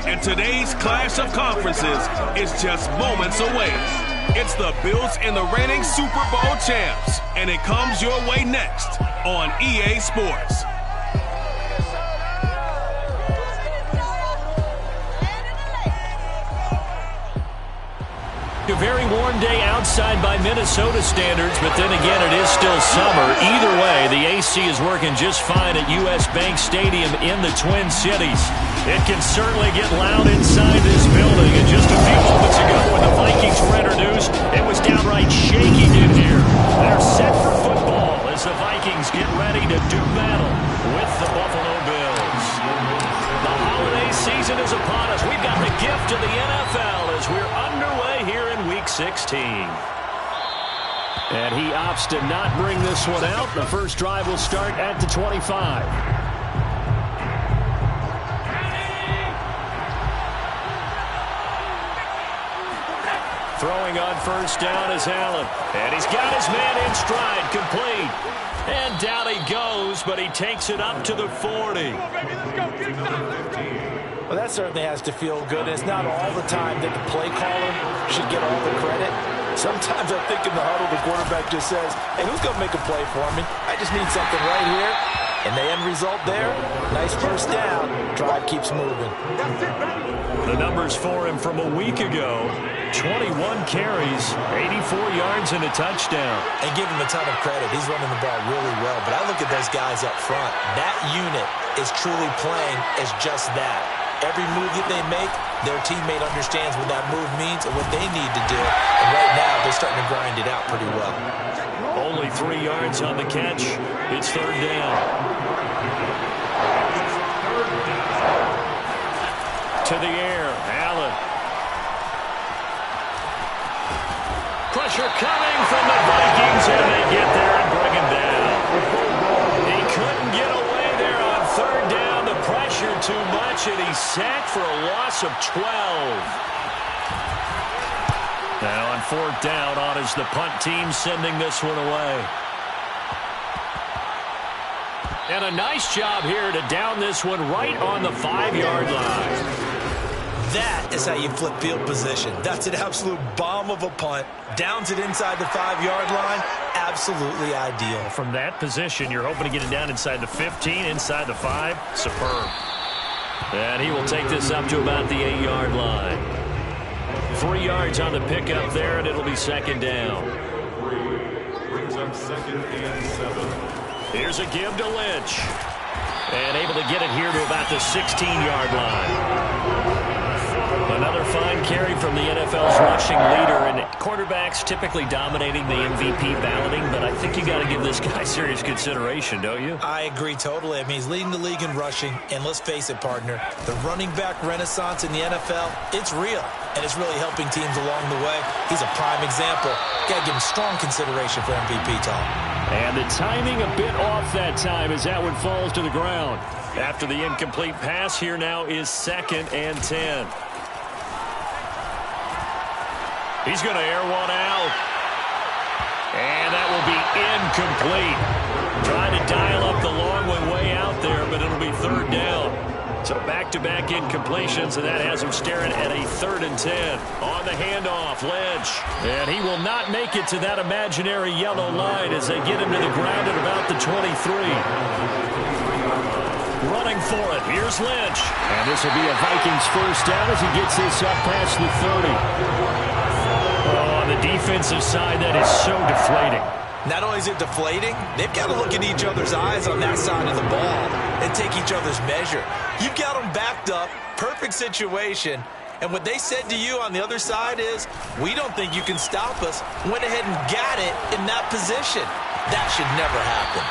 And today's clash of conferences is just moments away. It's the Bills and the reigning Super Bowl champs, and it comes your way next on EA Sports. A very warm day outside by Minnesota standards, but then again, it is still summer. Either way, the AC is working just fine at U.S. Bank Stadium in the Twin Cities. It can certainly get loud inside this building. And just a few moments ago, when the Vikings were introduced, it was downright shaky in here. They're set for football as the Vikings get ready to do battle with the Buffalo Bills. The holiday season is upon us. We've got the gift of the NFL as we're underway here in Week 16. And he opts to not bring this one out. The first drive will start at the 25. Throwing on first down is Allen. And he's got his man in stride, complete. And down he goes, but he takes it up to the 40. Well, that certainly has to feel good. It's not all the time that the play caller should get all the credit. Sometimes I think in the huddle, the quarterback just says, hey, who's going to make a play for me? I just need something right here. And the end result there, nice first down. Drive keeps moving. The numbers for him from a week ago, 21 carries, 84 yards and a touchdown. And give him a ton of credit. He's running the ball really well. But I look at those guys up front. That unit is truly playing as just that. Every move that they make, their teammate understands what that move means and what they need to do. And right now, they're starting to grind it out pretty well. Only 3 yards on the catch. It's third down. To the air, Allen. Pressure coming from the Vikings, and they get there and bring him down. He couldn't get away there on third down. The pressure too much, and he's sacked for a loss of 12. Now on fourth down, on is the punt team sending this one away. And a nice job here to down this one right on the 5-yard line. That is how you flip field position. That's an absolute bomb of a punt. Downs it inside the 5-yard line. Absolutely ideal. From that position, you're hoping to get it down inside the 15, inside the 5. Superb. And he will take this up to about the 8-yard line. 3 yards on the pickup there, and it'll be second down. Brings up second and 7. Here's a give to Lynch. And able to get it here to about the 16-yard line. Another fine carry from the NFL's rushing leader, and quarterbacks typically dominating the MVP balloting, but I think you got to give this guy serious consideration, don't you? I agree totally. I mean, he's leading the league in rushing, and let's face it, partner, the running back renaissance in the NFL, it's real, and it's really helping teams along the way. He's a prime example. Got to give him strong consideration for MVP talk. And the timing a bit off that time as that one falls to the ground. After the incomplete pass, here now is second and 10. He's going to air one out. And that will be incomplete. Trying to dial up the long one way out there, but it'll be third down. So back-to-back incompletions, and that has him staring at a 3rd and 10. On the handoff, Lynch. And he will not make it to that imaginary yellow line as they get him to the ground at about the 23. Running for it. Here's Lynch. And this will be a Vikings first down as he gets this up past the 30. Oh, on the defensive side, that is so deflating. Not only is it deflating, they've got to look in each other's eyes on that side of the ball and take each other's measure. You've got them backed up, perfect situation, and what they said to you on the other side is, we don't think you can stop us. Went ahead and got it in that position. That should never happen.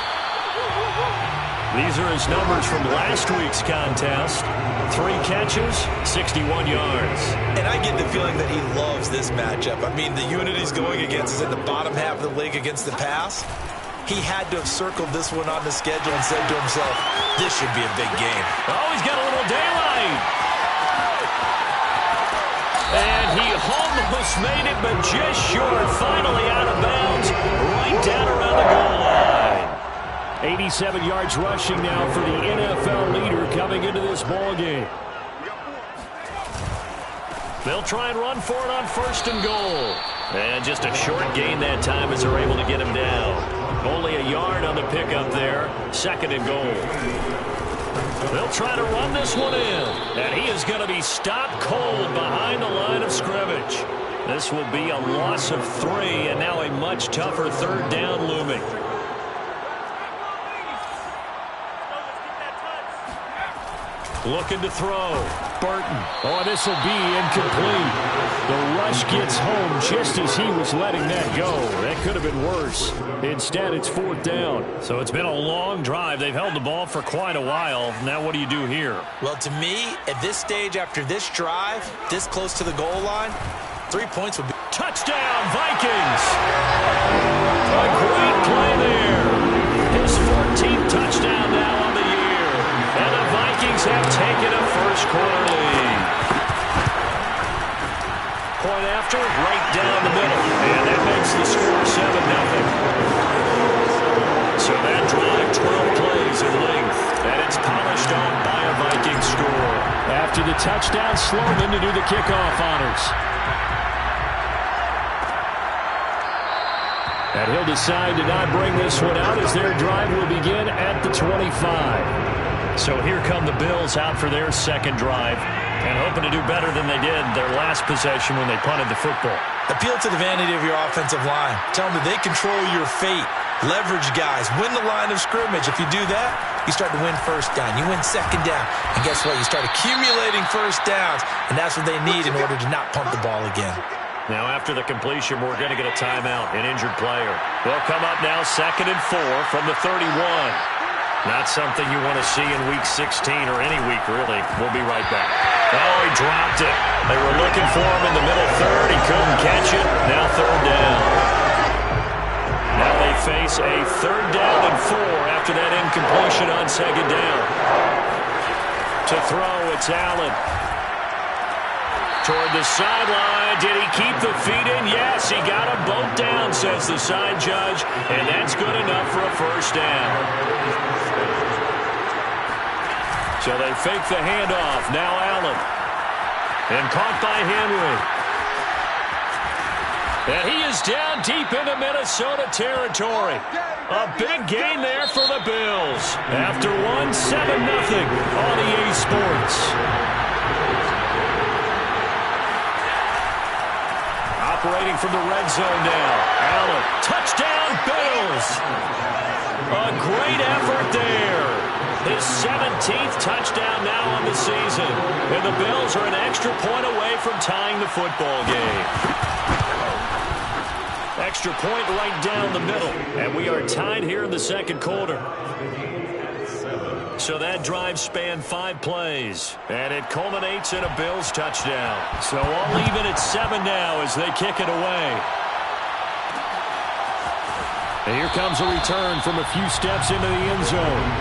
These are his numbers from last week's contest. 3 catches, 61 yards. And I get the feeling that he loves this matchup. I mean, the unit he's going against is in the bottom half of the league against the pass. He had to have circled this one on the schedule and said to himself, this should be a big game. Oh, he's got a little daylight. And he almost made it, but just short. Finally out of bounds, right down around the goal line. 87 yards rushing now for the NFL leader coming into this ball game. They'll try and run for it on 1st and goal. And just a short gain that time as they're able to get him down. Only a yard on the pickup there. 2nd and goal. They'll try to run this one in. And he is going to be stopped cold behind the line of scrimmage. This will be a loss of 3, and now a much tougher 3rd down looming. Looking to throw. Burton. Oh, this will be incomplete. The rush gets home just as he was letting that go. That could have been worse. Instead, it's 4th down. So it's been a long drive. They've held the ball for quite a while. Now what do you do here? Well, to me, at this stage after this drive, this close to the goal line, 3 points would be... Touchdown, Vikings! A great play there. His 14th touchdown now on the year. And the Vikings have taken a first-quarter lead. Point after, right down the middle. And that makes the score 7-0. So that drive, 12 plays in length. And it's polished off by a Viking score. After the touchdown, Sloman to do the kickoff honors. And he'll decide to not bring this one out as their drive will begin at the 25. So here come the Bills out for their 2nd drive and hoping to do better than they did their last possession when they punted the football. Appeal to the vanity of your offensive line. Tell them that they control your fate. Leverage guys. Win the line of scrimmage. If you do that, you start to win 1st down. You win 2nd down. And guess what? You start accumulating 1st downs. And that's what they need in order to not punt the ball again. Now after the completion, we're going to get a timeout, an injured player. They'll come up now 2nd and 4 from the 31. Not something you want to see in Week 16 or any week, really. We'll be right back. Oh, he dropped it. They were looking for him in the middle 3rd. He couldn't catch it. Now 3rd down. Now they face a 3rd down and 4 after that incompletion on 2nd down. To throw, it's Allen. Toward the sideline. Did he keep the feet in? Yes, he got them both down, says the side judge. And that's good enough for a 1st down. So they fake the handoff. Now Allen. And caught by Henry. And he is down deep into Minnesota territory. A big gain there for the Bills. After 1, 7-0 on EA Sports. Operating from the red zone now. Allen. Touchdown, Bills. A great effort there. His 17th touchdown now on the season. And the Bills are an extra point away from tying the football game. Extra point right down the middle. And we are tied here in the 2nd quarter. So that drive spanned 5 plays. And it culminates in a Bills touchdown. So all even at 7 now as they kick it away. And here comes a return from a few steps into the end zone.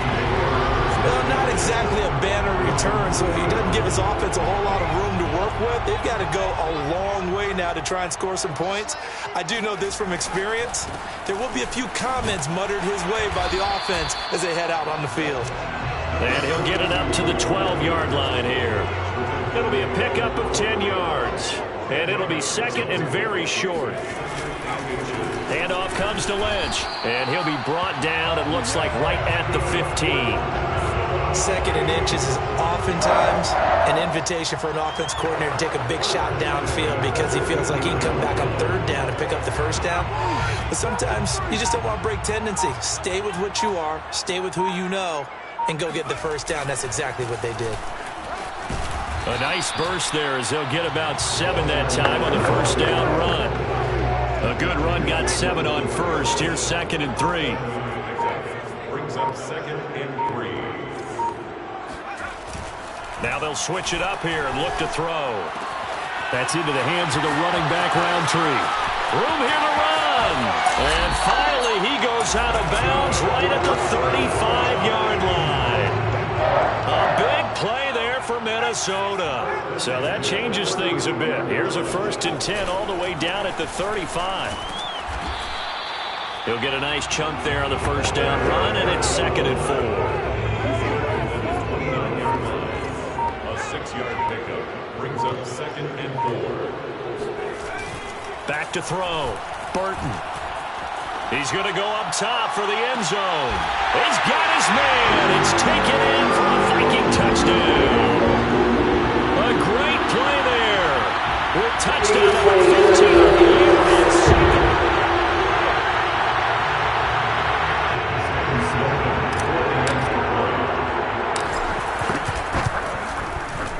Well, not exactly a banner return, so he doesn't give his offense a whole lot of room to work with. They've got to go a long way now to try and score some points. I do know this from experience. There will be a few comments muttered his way by the offense as they head out on the field. And he'll get it up to the 12-yard line here. It'll be a pickup of 10 yards. And it'll be 2nd and very short. Handoff comes to Lynch. And he'll be brought down, it looks like, right at the 15. 2nd and inches is oftentimes an invitation for an offense coordinator to take a big shot downfield because he feels like he can come back on 3rd down and pick up the 1st down. But sometimes you just don't want to break tendency. Stay with what you are, stay with who you know, and go get the 1st down. That's exactly what they did. A nice burst there as they'll get about 7 that time on the 1st down run. A good run got 7 on 1st. Here's 2nd and 3. Brings up 2nd and 3. Now they'll switch it up here and look to throw. That's into the hands of the running back, Roundtree. Room here to run. And finally he goes out of bounds right at the 35-yard line. A big play there for Minnesota. So that changes things a bit. Here's a 1st and 10 all the way down at the 35. He'll get a nice chunk there on the 1st down run, and it's 2nd and 4. 6-yard pickup. Brings up 2nd and 4. Back to throw. Burton. He's going to go up top for the end zone. He's got his man. It's taken in for a Viking touchdown. A great play there. With touchdown number 15.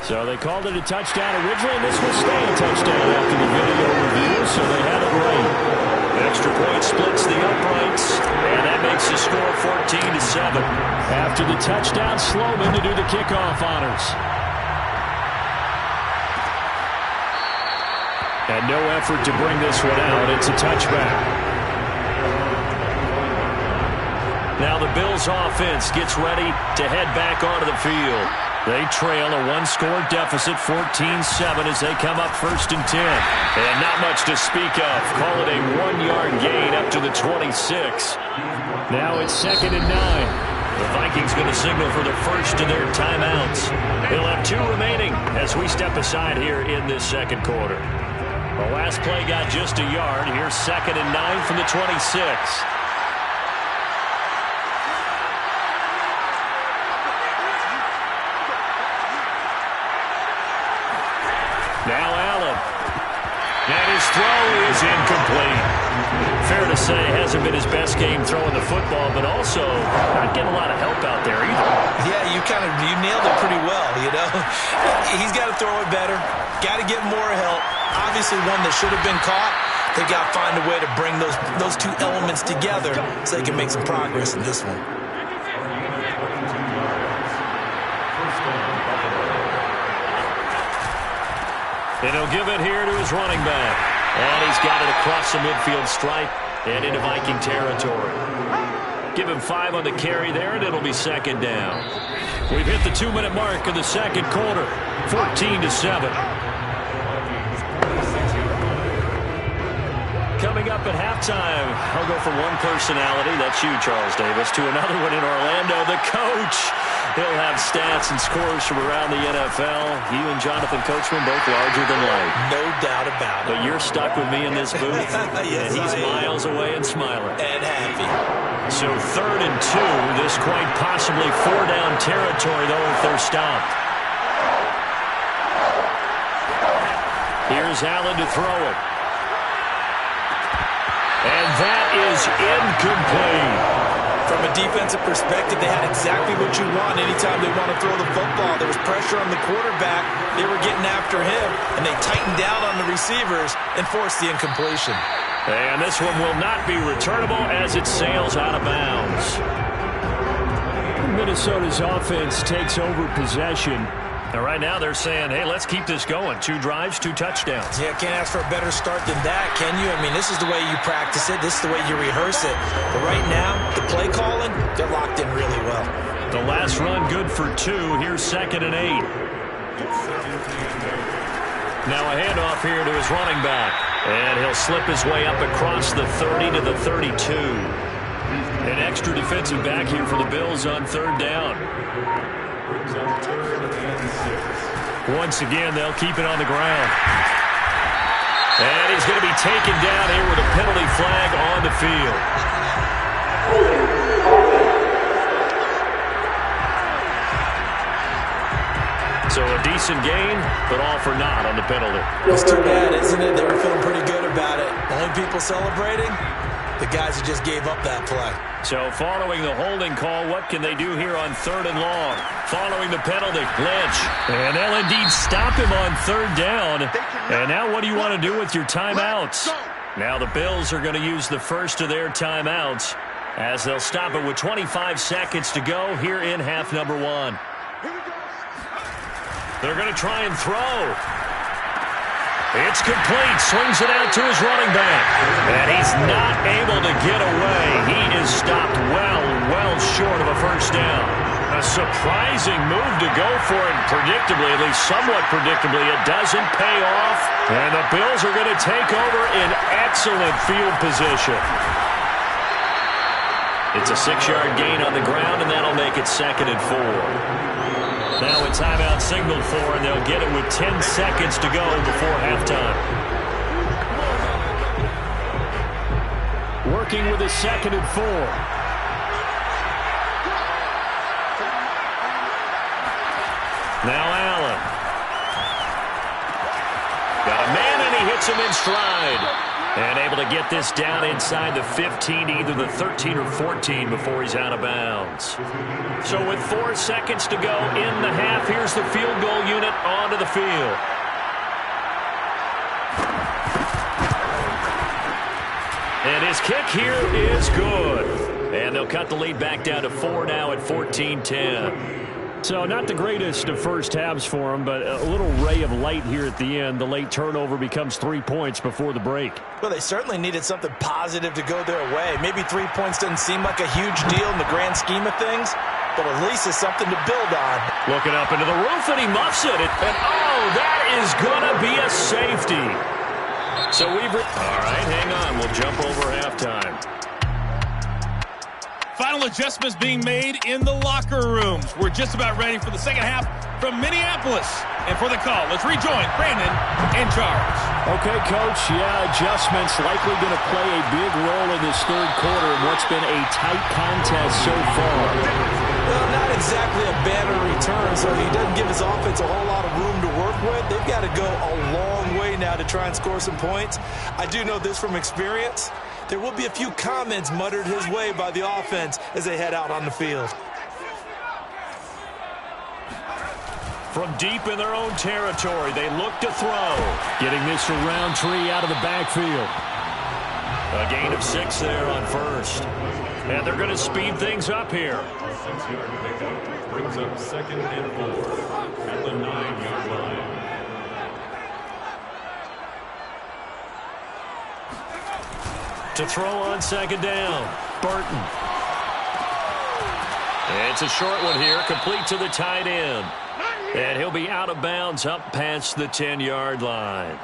So they called it a touchdown originally, and this will stay a touchdown after the video review, so they had it right. Extra point splits the uprights, and that makes the score 14-7. After the touchdown, Sloman to do the kickoff honors. And no effort to bring this one out. It's a touchback. Now the Bills offense gets ready to head back onto the field. They trail a one-score deficit, 14-7, as they come up 1st and 10. And not much to speak of. Call it a 1-yard gain up to the 26. Now it's 2nd and 9. The Vikings going to signal for the first of their timeouts. They'll have 2 remaining as we step aside here in this second quarter. The last play got just a yard. Here's 2nd and 9 from the 26. Now Allen. And his throw is incomplete. Fair to say, hasn't been his best game throwing the football, but also not getting a lot of help out there either. Yeah, you nailed it pretty well, you know. He's got to throw it better. Got to get more help. Obviously one that should have been caught. They got to find a way to bring those 2 elements together so they can make some progress in this one. And he'll give it here to his running back. And he's got it across the midfield stripe and into Viking territory. Give him 5 on the carry there, and it'll be 2nd down. We've hit the 2-minute mark in the second quarter, 14-7. Coming up at halftime, I'll go from one personality, that's you, Charles Davis, to another one in Orlando, the coach. He'll have stats and scores from around the NFL. You and Jonathan Coachman both larger than life. No doubt about it. But you're stuck with me in this booth, yes, and he's miles away and smiling. And happy. So 3rd and 2, this quite possibly 4-down territory, though, if they're stopped. Here's Allen to throw it. And that is incomplete. From a defensive perspective, they had exactly what you want anytime they want to throw the football. There was pressure on the quarterback. They were getting after him, and they tightened down on the receivers and forced the incompletion. And this one will not be returnable as it sails out of bounds. Minnesota's offense takes over possession. And right now they're saying, hey, let's keep this going. 2 drives, 2 touchdowns. Yeah, can't ask for a better start than that, can you? I mean, this is the way you practice it. This is the way you rehearse it. But right now, the play calling, they're locked in really well. The last run good for 2. Here's 2nd and 8. Now a handoff here to his running back. And he'll slip his way up across the 30 to the 32. An extra defensive back here for the Bills on 3rd down. Once again, they'll keep it on the ground. And he's going to be taken down here with a penalty flag on the field. So a decent gain, but all for naught on the penalty. It's too bad, isn't it? They were feeling pretty good about it. Only people celebrating, the guys who just gave up that play. So following the holding call, what can they do here on 3rd and long? Following the penalty, Lynch. And they'll indeed stop him on 3rd down. And now what do you want to do with your timeouts? Now the Bills are going to use the first of their timeouts as they'll stop it with 25 seconds to go here in half number 1. They're going to try and throw. It's complete. Swings it out to his running back. And he's not able to get away. He is stopped well short of a first down. A surprising move to go for it. Predictably, at least somewhat predictably, it doesn't pay off. And the Bills are going to take over in excellent field position. It's a 6-yard gain on the ground, and that'll make it 2nd and 4. Now a timeout signaled for, and they'll get it with 10 seconds to go before halftime. Working with a 2nd and 4. Now Allen. Got a man, and he hits him in stride. And able to get this down inside the 15, either the 13 or 14 before he's out of bounds. So with 4 seconds to go in the half, here's the field goal unit onto the field. And his kick here is good. And they'll cut the lead back down to 4 now at 14-10. So not the greatest of first halves for him, but a little ray of light here at the end. The late turnover becomes 3 points before the break. Well, they certainly needed something positive to go their way. Maybe 3 points doesn't seem like a huge deal in the grand scheme of things, but at least it's something to build on. Looking up into the roof, and he muffs it. And oh, that is going to be a safety. So we've... All right, hang on. We'll jump over halftime. Final adjustments being made in the locker rooms. We're just about ready for the second half from Minneapolis. And for the call, let's rejoin Brandon in charge. Okay, Coach. Yeah, adjustments likely going to play a big role in this third quarter in what's been a tight contest so far. Well, not exactly a banner return, so he doesn't give his offense a whole lot of room to work with. They've got to go a long way now to try and score some points. I do know this from experience. There will be a few comments muttered his way by the offense as they head out on the field. From deep in their own territory, they look to throw. Getting this to Roundtree out of the backfield. A gain of 6 there on first. And they're going to speed things up here. 6-yard pickup brings up 2nd and 4 at the 9-yard line. To throw on 2nd down, Burton. It's a short one here, complete to the tight end. And he'll be out of bounds up past the 10-yard line.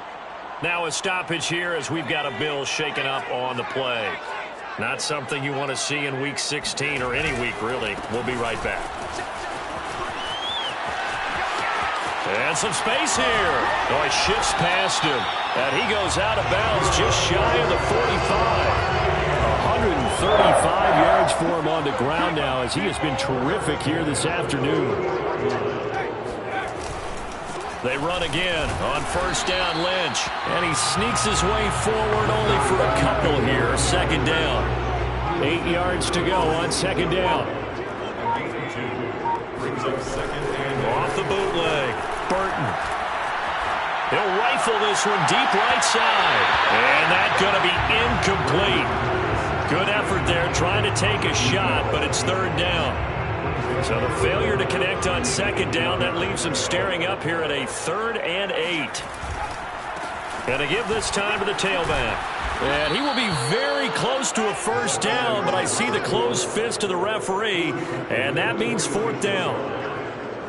Now a stoppage here as we've got a Bill shaken up on the play. Not something you want to see in Week 16 or any week, really. We'll be right back. And some space here. Oh, he shifts past him. And he goes out of bounds just shy of the 45. 135 yards for him on the ground now as he has been terrific here this afternoon. They run again on first down, Lynch. And he sneaks his way forward only for a couple here. 2nd down. 8 yards to go on 2nd down. Brings up 2nd and off the bootleg. Burton. He'll rifle this one deep right side. And that's going to be incomplete. Good effort there trying to take a shot, but it's 3rd down. So the failure to connect on 2nd down, that leaves him staring up here at a 3rd and 8. And to give this time to the tailback. And he will be very close to a 1st down, but I see the closed fist of the referee, and that means 4th down.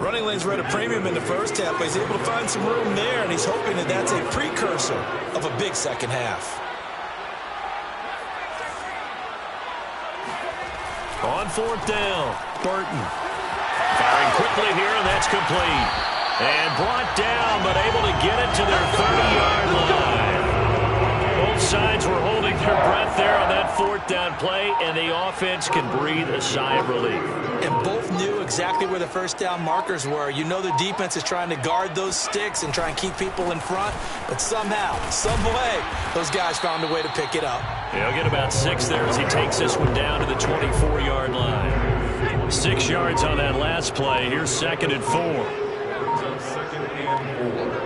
Running lanes were at a premium in the first half, but he's able to find some room there, and he's hoping that that's a precursor of a big second half. On 4th down, Burton. Firing quickly here, and that's complete. And brought down, but able to get it to their 30-yard line. Both sides were holding their breath there on that 4th down play, and the offense can breathe a sigh of relief. And both knew exactly where the 1st down markers were. You know the defense is trying to guard those sticks and try and keep people in front, but somehow, some way, those guys found a way to pick it up. He'll get about 6 there as he takes this one down to the 24-yard line. 6 yards on that last play. Here's 2nd and 4. 2nd and 4.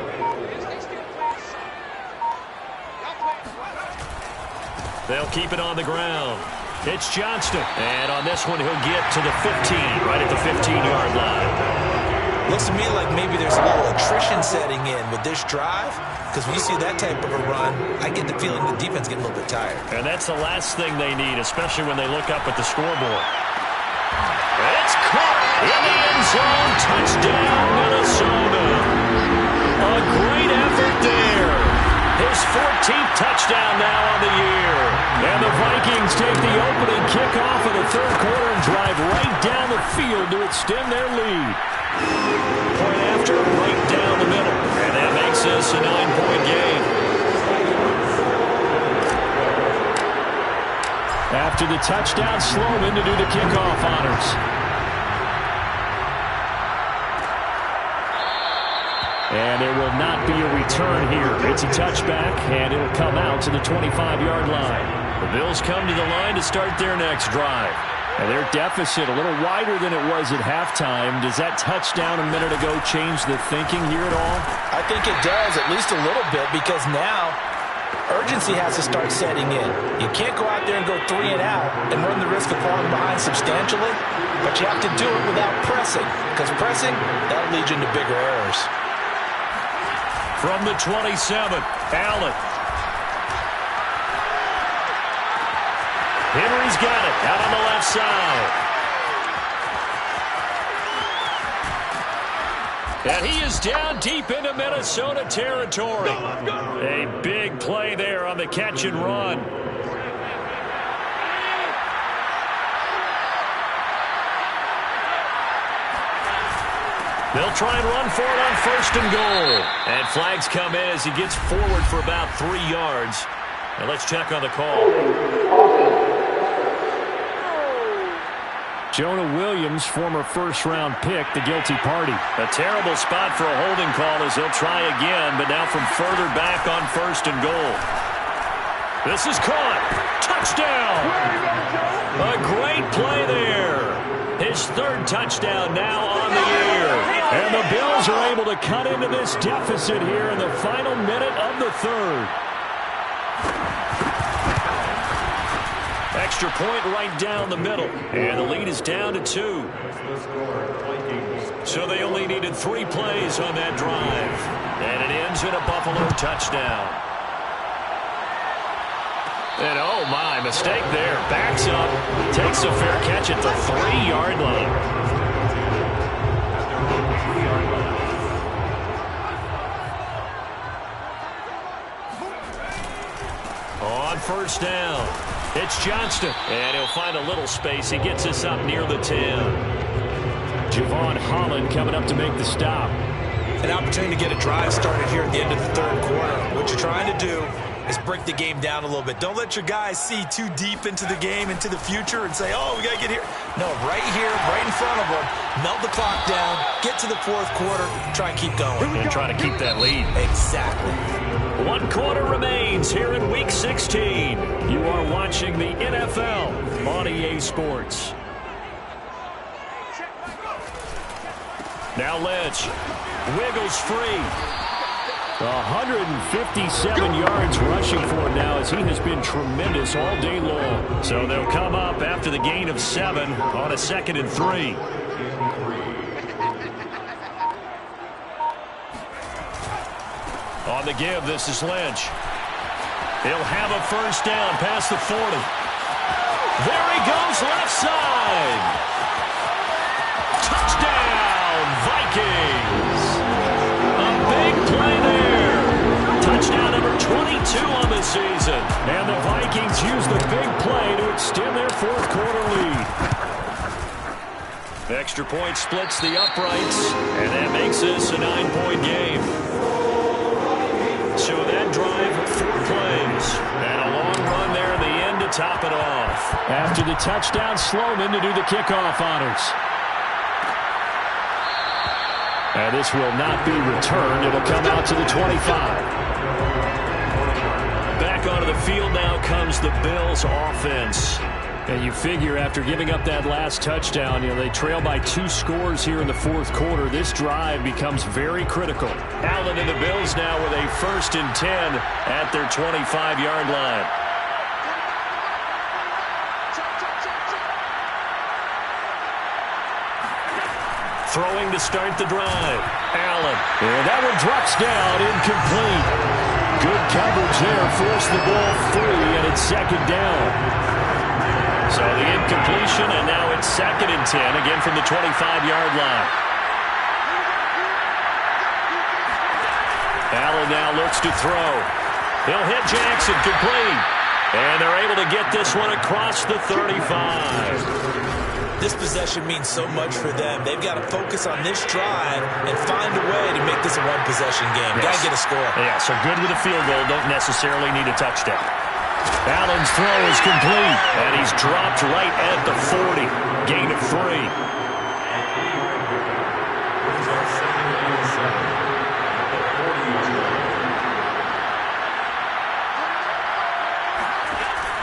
They'll keep it on the ground. It's Johnston. And on this one, he'll get to the 15, right at the 15-yard line. Looks to me like maybe there's a little attrition setting in with this drive, because when you see that type of a run, I get the feeling the defense getting a little bit tired. And that's the last thing they need, especially when they look up at the scoreboard. It's caught in the end zone. Touchdown, Minnesota. A great effort there. His 13th touchdown now on the year. And the Vikings take the opening kickoff of the third quarter and drive right down the field to extend their lead. Point after, right down the middle. And that makes this a 9-point game. After the touchdown, Sloman to do the kickoff honors. And there will not be a return here. It's a touchback, and it'll come out to the 25-yard line. The Bills come to the line to start their next drive. And their deficit a little wider than it was at halftime. Does that touchdown a minute ago change the thinking here at all? I think it does, at least a little bit, because now urgency has to start setting in. You can't go out there and go 3 and out and run the risk of falling behind substantially, but you have to do it without pressing, because pressing, that'll lead you into bigger errors. From the 27, Allen. Henry's got it out on the left side. And he is down deep into Minnesota territory. A big play there on the catch and run. They'll try and run for it on first and goal. And flags come in as he gets forward for about 3 yards. And let's check on the call. Jonah Williams, former first-round pick, the guilty party. A terrible spot for a holding call as they'll try again, but now from further back on first and goal. This is caught. Touchdown! A great play there. His third touchdown now on the year. And the Bills are able to cut into this deficit here in the final minute of the third. Extra point right down the middle. And the lead is down to 2. So they only needed 3 plays on that drive. And it ends in a Buffalo touchdown. And oh my, mistake there. Backs up, takes a fair catch at the 3-yard line. On first down, it's Johnston. And he'll find a little space. He gets us up near the 10. Javon Holland coming up to make the stop. An opportunity to get a drive started here at the end of the third quarter. What you're trying to do is break the game down a little bit. Don't let your guys see too deep into the game, into the future, and say, oh, we got to get here. No, right here, right in front of them, melt the clock down, get to the fourth quarter, try and keep going. And try to keep that lead. Exactly. 1 quarter remains here in Week 16. You are watching the NFL on EA Sports. Now Lynch wiggles free. 157 yards rushing for him now as he has been tremendous all day long. So they'll come up after the gain of 7 on a 2nd and 3. On the give, this is Lynch. He'll have a first down past the 40. There he goes, left side. Touchdown, Vikings. A big play there. Touchdown number 22 on the season. And the Vikings use the big play to extend their fourth quarter lead. Extra point splits the uprights, and that makes this a 9-point game. So that drive, 4 plays, and a long run there at the end to top it off. After the touchdown, Sloman to do the kickoff honors. And this will not be returned. It'll come out to the 25. Back onto the field now comes the Bills offense. And you figure after giving up that last touchdown, they trail by 2 scores here in the fourth quarter. This drive becomes very critical. Allen and the Bills now with a 1st and 10 at their 25-yard line. Throwing to start the drive. Allen. And that one drops down, incomplete. Good coverage there. Forced the ball free, and it's 2nd down. So the incompletion, and now it's 2nd and 10, again from the 25-yard line. Allen now looks to throw. He'll hit Jackson, complete. And they're able to get this one across the 35. This possession means so much for them. They've got to focus on this drive and find a way to make this a one-possession game. Yes. Got to get a score. Yeah, so good with a field goal. Don't necessarily need a touchdown. Allen's throw is complete, and he's dropped right at the 40. Gain of 3.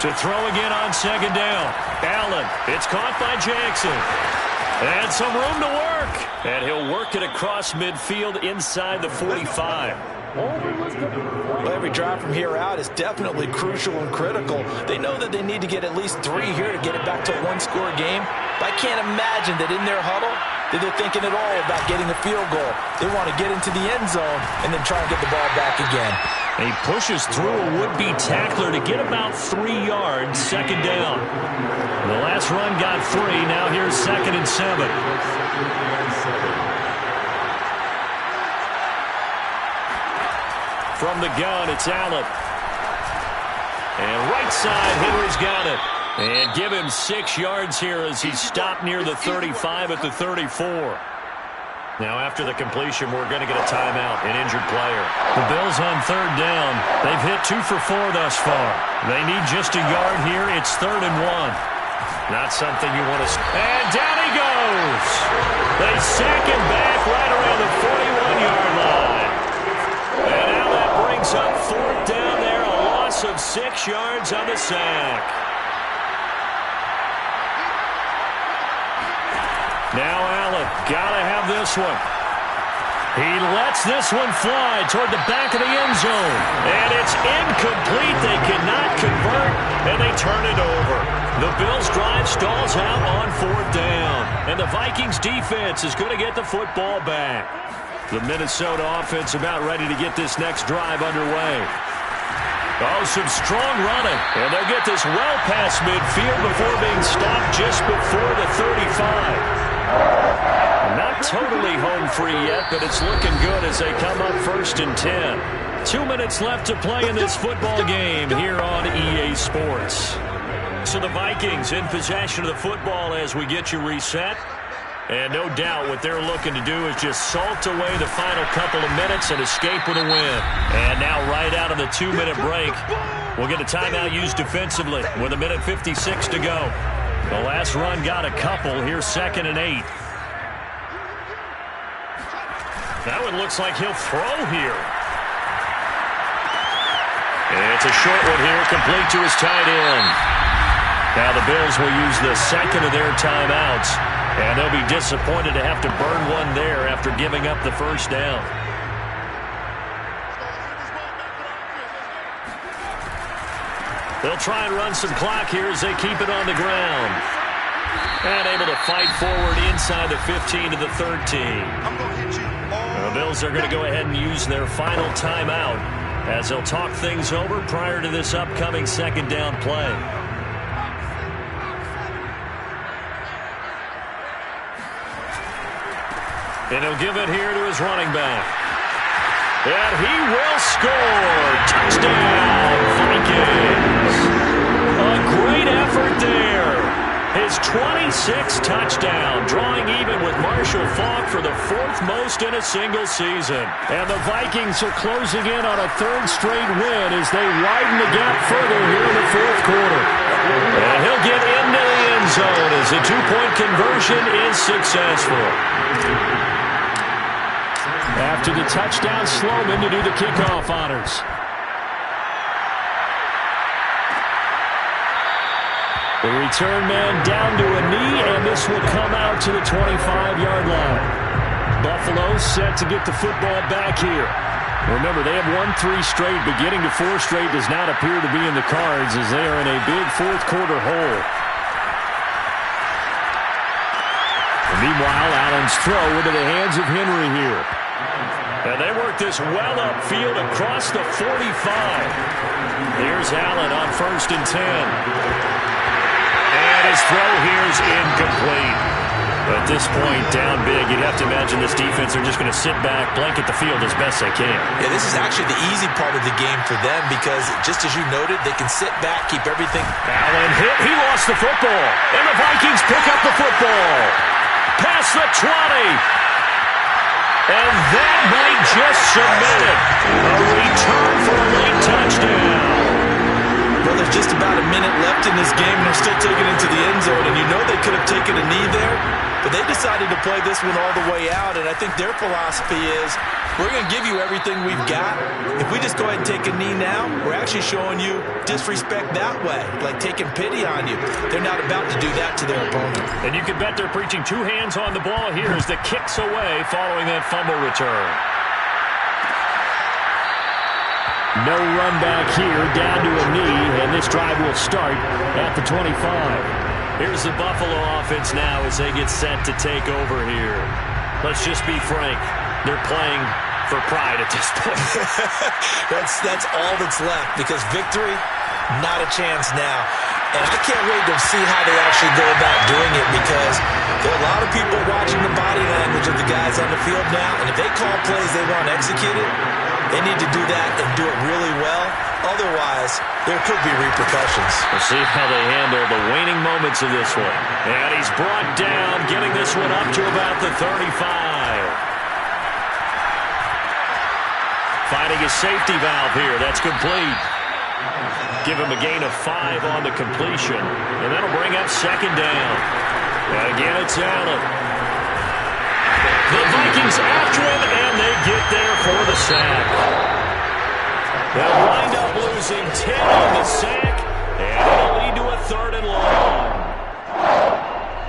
To throw again on second down. Allen, it's caught by Jackson. And some room to work. And he'll work it across midfield inside the 45. Well, every drive from here out is definitely crucial and critical. They know that they need to get at least 3 here to get it back to a one-score game. But I can't imagine that in their huddle that they're thinking at all about getting the field goal. They want to get into the end zone and then try and get the ball back again. He pushes through a would-be tackler to get about 3 yards, second down. The last run got 3. Now here's 2nd and 7. From the gun, it's Allen. And right side, Henry's got it. And give him 6 yards here as he stopped near the 35 at the 34. Now, after the completion, we're going to get a timeout, an injured player. The Bills on 3rd down. They've hit 2 for 4 thus far. They need just a yard here. It's 3rd and 1. Not something you want to... And down he goes! They sack him back right around the 41-yard line. And now that brings up 4th down there, a loss of 6 yards on the sack. Now Allen, gotta have this one. He lets this one fly toward the back of the end zone. And it's incomplete. They cannot convert, and they turn it over. The Bills' drive stalls out on 4th down. And the Vikings' defense is going to get the football back. The Minnesota offense about ready to get this next drive underway. Oh, some strong running. And they'll get this well past midfield before being stopped just before the 35. Not totally home free yet, but it's looking good as they come up 1st and 10. 2 minutes left to play in this football game here on EA Sports. So the Vikings in possession of the football as we get you reset. And no doubt what they're looking to do is just salt away the final couple of minutes and escape with a win. And now right out of the 2-minute break, we'll get a timeout used defensively with 1:56 to go. The last run got a couple. Here's 2nd and 8. That one looks like he'll throw here. It's a short one here, complete to his tight end. Now the Bills will use the 2nd of their timeouts, and they'll be disappointed to have to burn one there after giving up the 1st down. They'll try and run some clock here as they keep it on the ground. And able to fight forward inside the 15 to the 13. The Bills are going to go ahead and use their final timeout as they'll talk things over prior to this upcoming 2nd down play. And he'll give it here to his running back. And he will score. Touchdown, Vikings. A great effort there. His 26th touchdown, drawing even with Marshall Faulk for the 4th most in a single season. And the Vikings are closing in on a 3rd straight win as they widen the gap further here in the 4th quarter. And he'll get into the end zone as the 2-point conversion is successful. After the touchdown, Sloman to do the kickoff honors. The return man down to a knee, and this will come out to the 25-yard line. Buffalo set to get the football back here. Remember, they have won 3 straight, but getting to 4 straight does not appear to be in the cards as they are in a big 4th quarter hole. And meanwhile, Allen's throw into the hands of Henry here. And they work this well upfield across the 45. Here's Allen on 1st and 10. And his throw here is incomplete. But at this point, down big, you'd have to imagine this defense are just going to sit back, blanket the field as best they can. Yeah, this is actually the easy part of the game for them because, just as you noted, they can sit back, keep everything. Allen hit. He lost the football. And the Vikings pick up the football. Past the 20. And that might just cement it. A return for a late touchdown. Well, there's just about a minute left in this game, and they're still taking it to the end zone. And you know they could have taken a knee there, but they decided to play this one all the way out. And I think their philosophy is, we're going to give you everything we've got. If we just go ahead and take a knee now, we're actually showing you disrespect that way, like taking pity on you. They're not about to do that to their opponent. And you can bet they're preaching two hands on the ball here as the kick's away following that fumble return. No run back here, down to a knee, and this drive will start at the 25. Here's the Buffalo offense now as they get set to take over here. Let's just be frank. They're playing for pride at this point. That's all that's left because victory, not a chance now. And I can't wait to see how they actually go about doing it because there are a lot of people watching the body language of the guys on the field now, and if they call plays they want executed, they need to do that and do it really well. Otherwise, there could be repercussions. We'll see how they handle the waning moments of this one. And he's brought down, getting this one up to about the 35. Finding his safety valve here. That's complete. Give him a gain of 5 on the completion. And that'll bring up second down. And again, it's Allen. The Vikings after him, and they get there for the sack. They'll wind up losing 10 on the sack, and it'll lead to a 3rd and long.